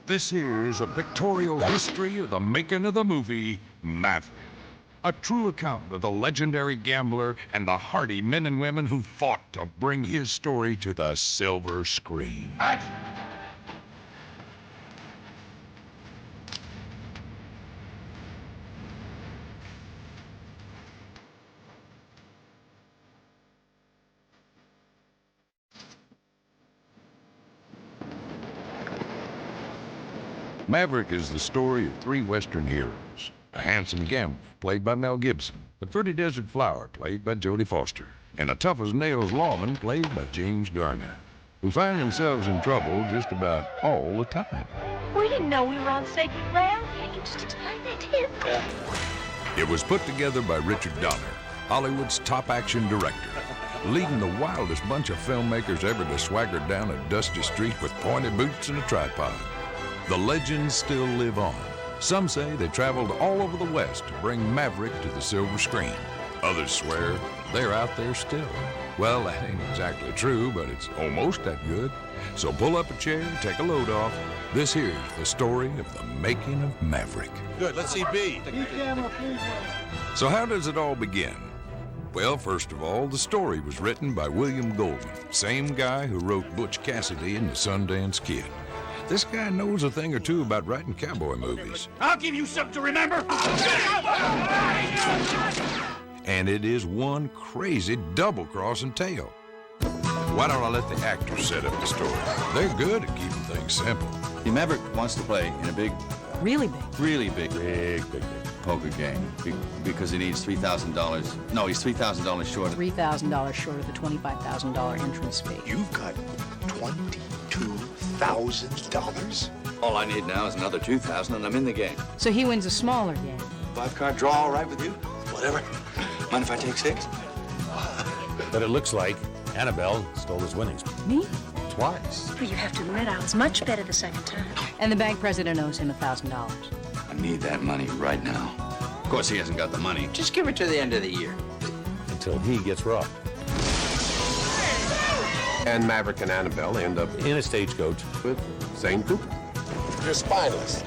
This is a pictorial history of the making of the movie Maverick. A true account of the legendary gambler and the hardy men and women who fought to bring his story to the silver screen. Maverick is the story of three Western heroes. A handsome gambler, played by Mel Gibson. A pretty desert flower, played by Jodie Foster. And a tough-as-nails lawman, played by James Garner, who find themselves in trouble just about all the time. We didn't know we were on sacred ground. Can't you just explain that to him? It was put together by Richard Donner, Hollywood's top action director, leading the wildest bunch of filmmakers ever to swagger down a dusty street with pointed boots and a tripod. The legends still live on. Some say they traveled all over the West to bring Maverick to the silver screen. Others swear they're out there still. Well, that ain't exactly true, but it's almost that good. So pull up a chair, take a load off. This here's the story of the making of Maverick. Good, let's see B. Camera, please. So how does it all begin? Well, first of all, the story was written by William Goldman, same guy who wrote Butch Cassidy and the Sundance Kid. This guy knows a thing or two about writing cowboy movies. I'll give you something to remember. And it is one crazy double-crossing tale. Why don't I let the actors set up the story? They're good at keeping things simple. Maverick wants to play in a big, Really big. big poker game because he needs $3,000. No, he's $3,000 short. $3,000 short of the $25,000 entrance fee. You've got $22,000? All I need now is another $2,000 and I'm in the game. So he wins a smaller game. 5-card draw, all right with you? Whatever. Mind if I take 6? But it looks like Annabelle stole his winnings. Me? Twice. Well, you have to admit I was much better the second time. And the bank president owes him $1,000. I need that money right now. Of course, he hasn't got the money. Just give it to the end of the year. Until he gets robbed. And Maverick and Annabelle end up In a stagecoach. with Zane Cooper. You're spineless.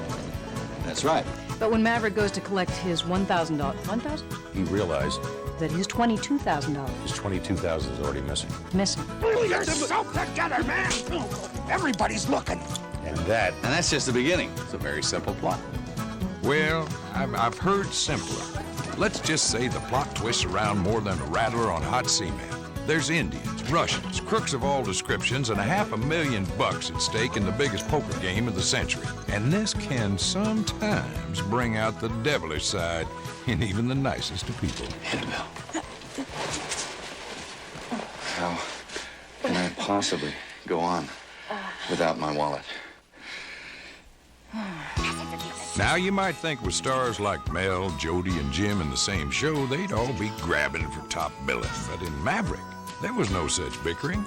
That's right. But when Maverick goes to collect his $1,000, He realized that his $22,000 his $22,000 is already missing. missing. Pull yourself together, man. Everybody's looking. And And that's just the beginning. It's a very simple plot. Well, I've heard simpler. Let's just say the plot twists around more than a rattler on hot cement. There's Indians, Russians, crooks of all descriptions, and $500,000 at stake in the biggest poker game of the century. And this can sometimes bring out the devilish side in even the nicest of people. Annabelle. How can I possibly go on without my wallet? Now, you might think with stars like Mel, Jodie, and Jim in the same show, they'd all be grabbing for top billing. But in Maverick, there was no such bickering.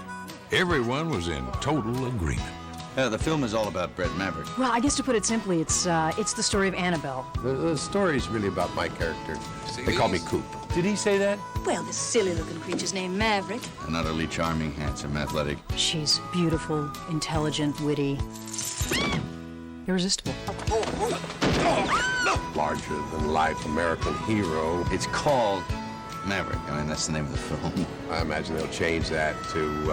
Everyone was in total agreement. The film is all about Brett Maverick. Well, I guess to put it simply, it's the story of Annabelle. The story's really about my character. They call me Coop. did he say that? Well, this silly-looking creature's named Maverick. An utterly charming, handsome, athletic. She's beautiful, intelligent, witty, irresistible. Larger-than-life American hero. It's called Maverick. I mean, that's the name of the film. I imagine they'll change that to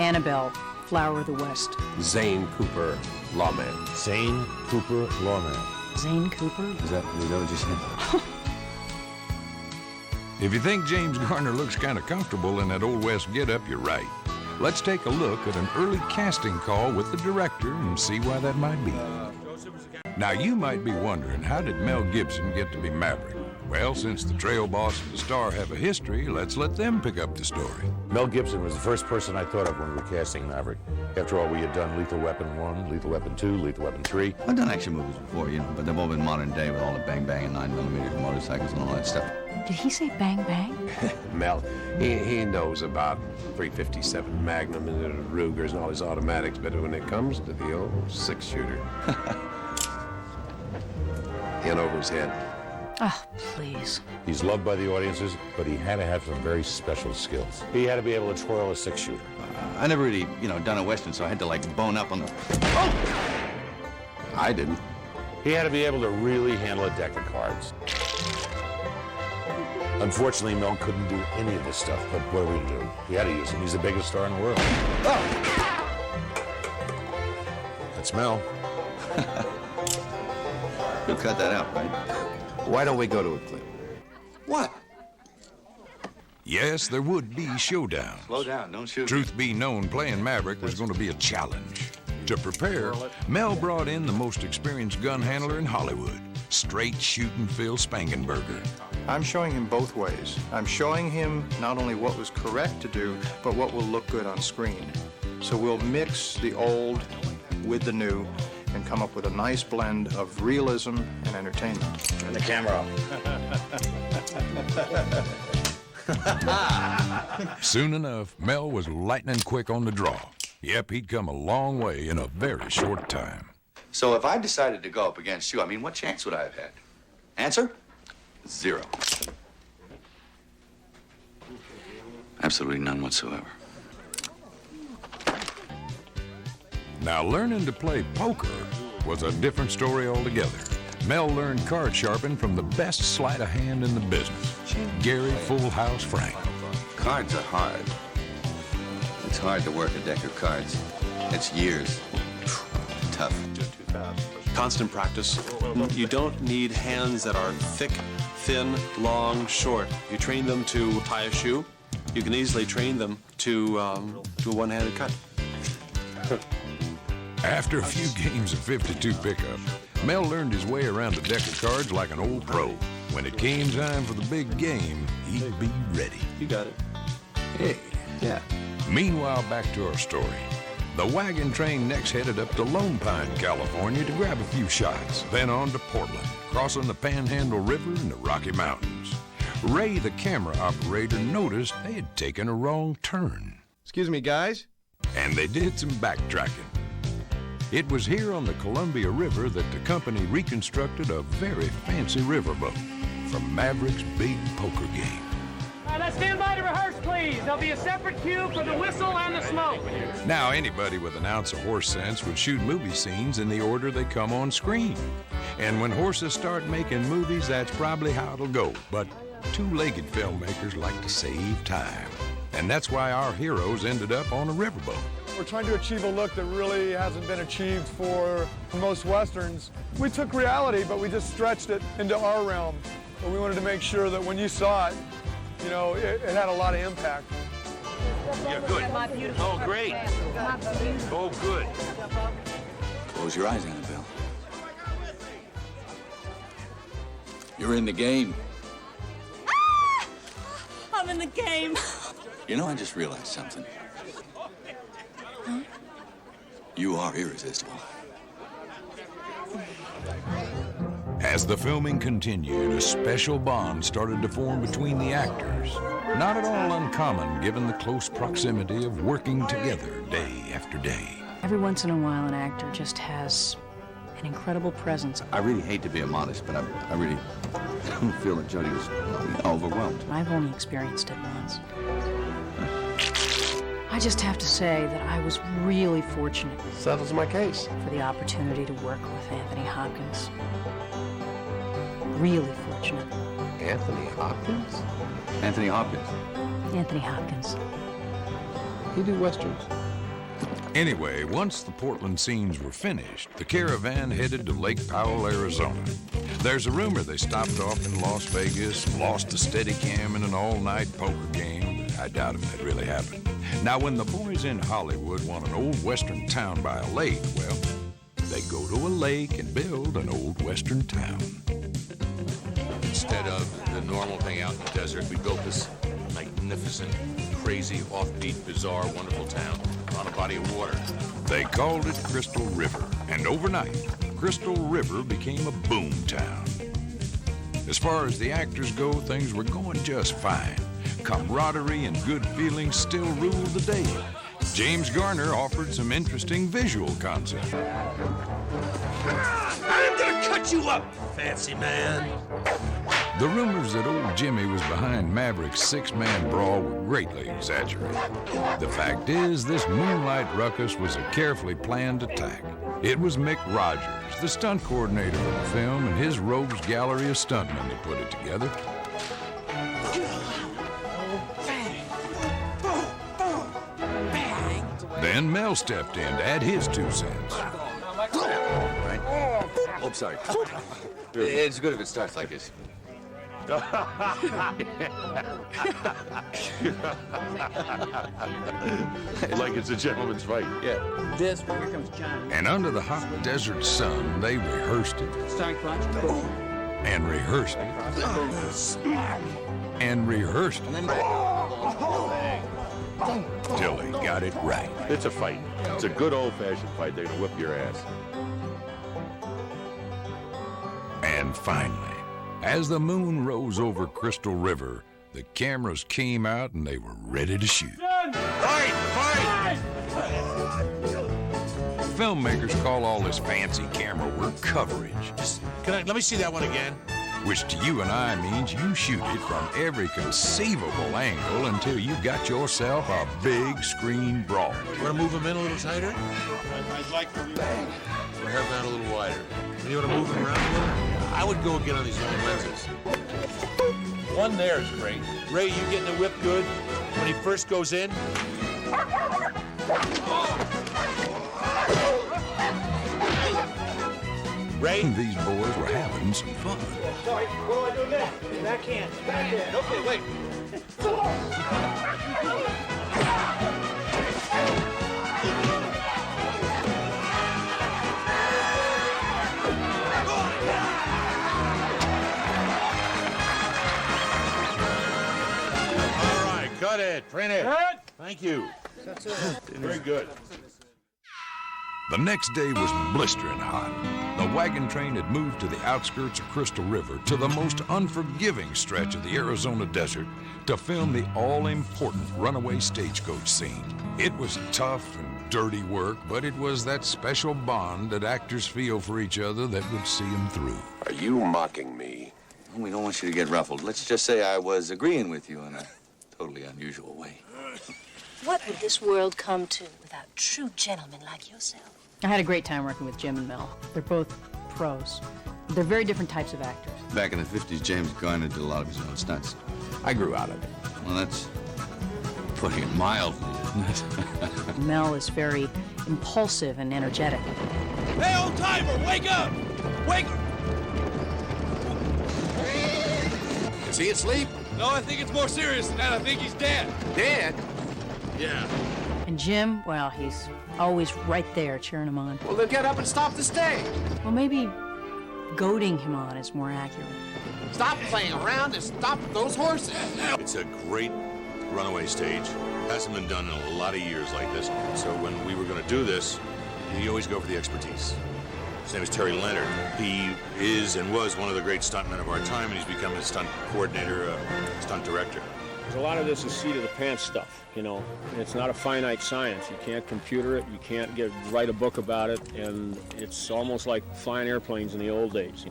Annabelle, Flower of the West. Zane Cooper, lawman. Zane Cooper Lawman. Zane Cooper? Is that what you said? If you think James Garner looks kind of comfortable in that Old West getup, you're right. Let's take a look at an early casting call with the director and see why that might be. Now, you might be wondering, how did Mel Gibson get to be Maverick? Well, since the trail boss and the star have a history, let's let them pick up the story. Mel Gibson was the first person I thought of when we were casting Maverick. After all, we had done Lethal Weapon 1, Lethal Weapon 2, Lethal Weapon 3. I've done action movies before, but they've all been modern day with all the bang-bang and 9mm motorcycles and all that stuff. Did he say bang bang? Mel, he knows about 357 Magnum and the Rugers and all his automatics, but when it comes to the old 6-shooter, in over his head. Oh, please. He's loved by the audiences, but he had to have some very special skills. He had to be able to twirl a 6-shooter. I never really, done a Western, so I had to, bone up on the... Oh! I didn't. He had to be able to really handle a deck of cards. Unfortunately, Mel couldn't do any of this stuff, but what are we gonna do? We had to use him. He's the biggest star in the world. Oh! That's Mel. You'll cut that out, right? Why don't we go to a clip? What? Yes, there would be showdowns. Slow down, don't shoot. Truth be known, playing Maverick was going to be a challenge. To prepare, Mel brought in the most experienced gun handler in Hollywood, straight shooting Phil Spangenberger. I'm showing him both ways. I'm showing him not only what was correct to do, but what will look good on screen. So we'll mix the old with the new and come up with a nice blend of realism and entertainment. Turn the camera off. Soon enough, Mel was lightning quick on the draw. Yep, he'd come a long way in a very short time. So if I decided to go up against you, I mean, what chance would I have had? Answer? 0. Absolutely none whatsoever. Now, learning to play poker was a different story altogether. Mel learned card sharping from the best sleight of hand in the business, Gary Full House Frank. Cards are hard. It's hard to work a deck of cards. It's years. Tough. Constant practice. You don't need hands that are thick, thin, long, short. You train them to tie a shoe. You can easily train them to a one-handed cut. After a few games of 52 pickup, Mel learned his way around a deck of cards like an old pro. When it came time for the big game, he'd be ready. You got it. Hey. Yeah. Meanwhile, back to our story. The wagon train next headed up to Lone Pine, California to grab a few shots, then on to Portland, crossing the Panhandle River and the Rocky Mountains. Ray, the camera operator, noticed they had taken a wrong turn. Excuse me, guys. And they did some backtracking. It was here on the Columbia River that the company reconstructed a very fancy riverboat for Maverick's big poker game. Let's stand by to rehearse, please. There'll be a separate cue for the whistle and the smoke. Now, anybody with an ounce of horse sense would shoot movie scenes in the order they come on screen. And when horses start making movies, that's probably how it'll go. But two-legged filmmakers like to save time. And that's why our heroes ended up on a riverboat. We're trying to achieve a look that really hasn't been achieved for most Westerns. We took reality, but we just stretched it into our realm. But we wanted to make sure that when you saw it, you know, it had a lot of impact. Yeah, good. Oh, great. Oh, good. Close your eyes, Annabelle. You're in the game. Ah! I'm in the game. You know, I just realized something. Huh? You are irresistible. As the filming continued, a special bond started to form between the actors. Not at all uncommon given the close proximity of working together day after day. Every once in a while, an actor just has an incredible presence. I really hate to be immodest, but I really don't feel that Jody was overwhelmed. I've only experienced it once. I just have to say that I was really fortunate. Settles my case. For the opportunity to work with Anthony Hopkins. Really fortunate. Anthony Hopkins? Anthony Hopkins. Anthony Hopkins. He do westerns. Anyway, once the Portland scenes were finished, the caravan headed to Lake Powell, Arizona. There's a rumor they stopped off in Las Vegas, lost a Steadicam in an all-night poker game. I doubt if that really happened. Now, when the boys in Hollywood want an old western town by a lake, well, they go to a lake and build an old western town. Instead of the normal thing out in the desert, we built this magnificent, crazy, offbeat, bizarre, wonderful town on a body of water. They called it Crystal River, and overnight, Crystal River became a boom town. As far as the actors go, things were going just fine. Camaraderie and good feelings still ruled the day. James Garner offered some interesting visual concepts. I'm gonna cut you up, fancy man. The rumors that old Jimmy was behind Maverick's six-man brawl were greatly exaggerated. The fact is, this moonlight ruckus was a carefully planned attack. It was Mick Rogers, the stunt coordinator of the film, and his rogues gallery of stuntmen that put it together. Then Mel stepped in to add his 2 cents. Right? Oh, sorry. It's good if it starts like this. Like it's a gentleman's fight. Yeah. This, here comes Johnny. And under the hot desert sun, they rehearsed it. Starting punch. Boom. And rehearsed it. And rehearsed it. Till they got it right. It's a fight. It's a good old-fashioned fight. They're gonna whip your ass. And finally, as the moon rose over Crystal River, the cameras came out and they were ready to shoot. Fight! Fight! Filmmakers call all this fancy camera work coverage. Just, let me see that one again. Which to you and I means you shoot it from every conceivable angle until you got yourself a big screen brawl. You want to move him in a little tighter? I'd like to bang. Or have that a little wider? You want to move him around a little? I would go again on these long lenses. One there is great. Ray, you getting the whip good when he first goes in? Ray? These boys were having some fun. Sorry, what do I do next? Backhand. Backhand. Okay, wait. All right, cut it. Print it. Thank you. That's it. Very good. The next day was blistering hot. The wagon train had moved to the outskirts of Crystal River to the most unforgiving stretch of the Arizona desert to film the all-important runaway stagecoach scene. It was tough and dirty work, but it was that special bond that actors feel for each other that would see them through. Are you mocking me? We don't want you to get ruffled. Let's just say I was agreeing with you in a totally unusual way. What would this world come to without true gentlemen like yourself? I had a great time working with Jim and Mel. They're both pros. They're very different types of actors. Back in the 50s, James Garner did a lot of his own stunts. I grew out of it. Well, that's putting it mildly, isn't it? Mel is very impulsive and energetic. Hey, old timer, wake up! Wake! Is he asleep? No, I think it's more serious than that. I think he's dead. Dead? Yeah. And Jim, well, he's always right there cheering him on. Well, then get up and stop the stage. Well, maybe goading him on is more accurate. Stop playing around and stop those horses. It's a great runaway stage. Hasn't been done in a lot of years like this. So when we were going to do this, you always go for the expertise. His name is Terry Leonard. He is and was one of the great stuntmen of our time, and he's become a stunt coordinator, stunt director. A lot of this is seat-of-the-pants stuff, you know. It's not a finite science. You can't computer it. You can't write a book about it, and it's almost like flying airplanes in the old days.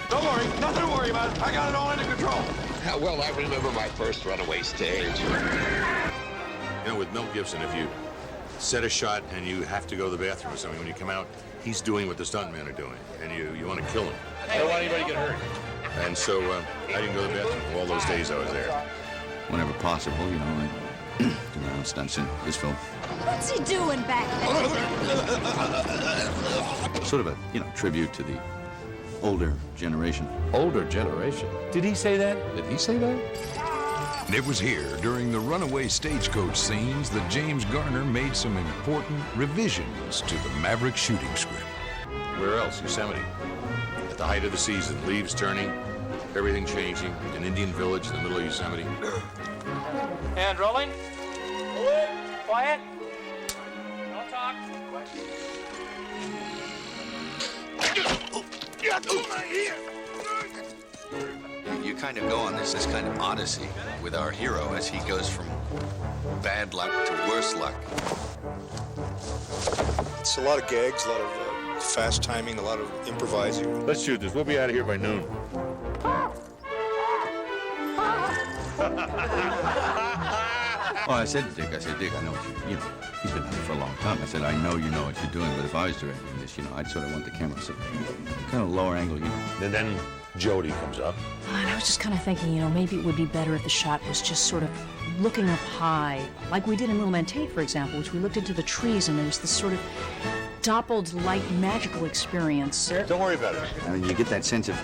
Don't worry, nothing to worry about. I got it all under control. Well, I remember my first runaway stage. You know, with Mel Gibson, if you set a shot and you have to go to the bathroom or something, when you come out, he's doing what the stuntmen are doing, and you want to kill him. I don't want anybody to get hurt. And so I didn't go to the bathroom all those days I was there. Whenever possible, you know, I do my own stunts in this film. What's he doing back there? Sort of a, tribute to the older generation. Older generation? Did he say that? Did he say that? And it was here, during the runaway stagecoach scenes, that James Garner made some important revisions to the Maverick shooting script. Where else? Yosemite. At the height of the season, leaves turning, everything changing. An Indian village in the middle of Yosemite. And rolling. Quiet. Don't talk. You kind of go on this kind of odyssey with our hero as he goes from bad luck to worse luck. It's a lot of gags, a lot of fast timing, a lot of improvising. Let's shoot this. We'll be out of here by noon. Well, I said to Dick, Dick, I know what you know, he's been at it for a long time. I said, I know you know what you're doing, but if I was directing this, I'd sort of want the camera so kind of lower angle, And then Jody comes up. And I was just kind of thinking, maybe it would be better if the shot was just sort of looking up high, like we did in Little Man Tate, for example, which we looked into the trees, and there was this sort of doppled light magical experience. Don't worry about it. I mean, you get that sense of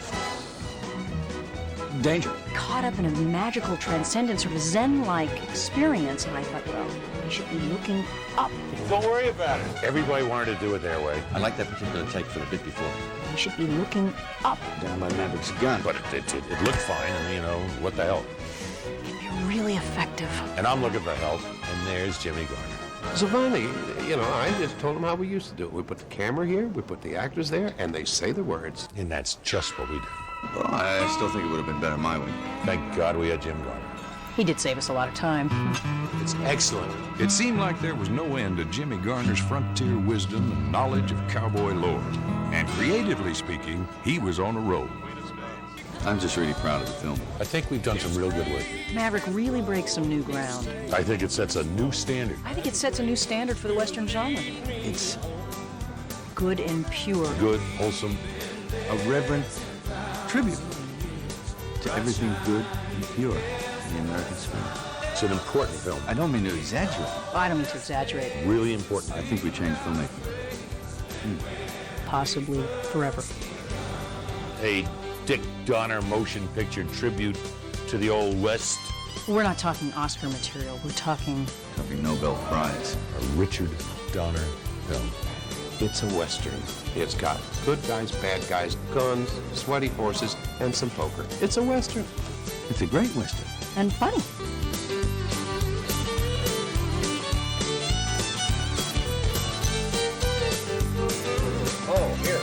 danger. Caught up in a magical, transcendent, sort of Zen-like experience, and I thought, well, we should be looking up. Don't worry about it. Everybody wanted to do it their way. I like that particular take for the bit before. We should be looking up. Down by Maveric's gun. But it looked fine, and what the hell? It'd be really effective. And I'm looking for help, and there's Jimmy Garner. Giovanni, I just told him how we used to do it. We put the camera here, we put the actors there, and they say the words. And that's just what we did. Well, I still think it would have been better my way. Thank God we had Jim Garner. He did save us a lot of time. It's excellent. It seemed like there was no end to Jimmy Garner's frontier wisdom and knowledge of cowboy lore. And creatively speaking, he was on a roll. I'm just really proud of the film. I think we've done some real good work. Maverick really breaks some new ground. I think it sets a new standard. I think it sets a new standard for the Western genre. It's good and pure. Good, wholesome. A reverent tribute to everything good and pure in the American spirit. It's an important film. I don't mean to exaggerate. I don't mean to exaggerate. Really important. I think we changed filmmaking. Possibly forever. A Dick Donner motion picture tribute to the Old West. We're not talking Oscar material. We're talking Nobel Prize. A Richard Donner film. It's a Western. It's got good guys, bad guys, guns, sweaty horses, and some poker. It's a Western. It's a great Western. And funny. Oh, here.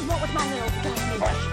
What was my little gun?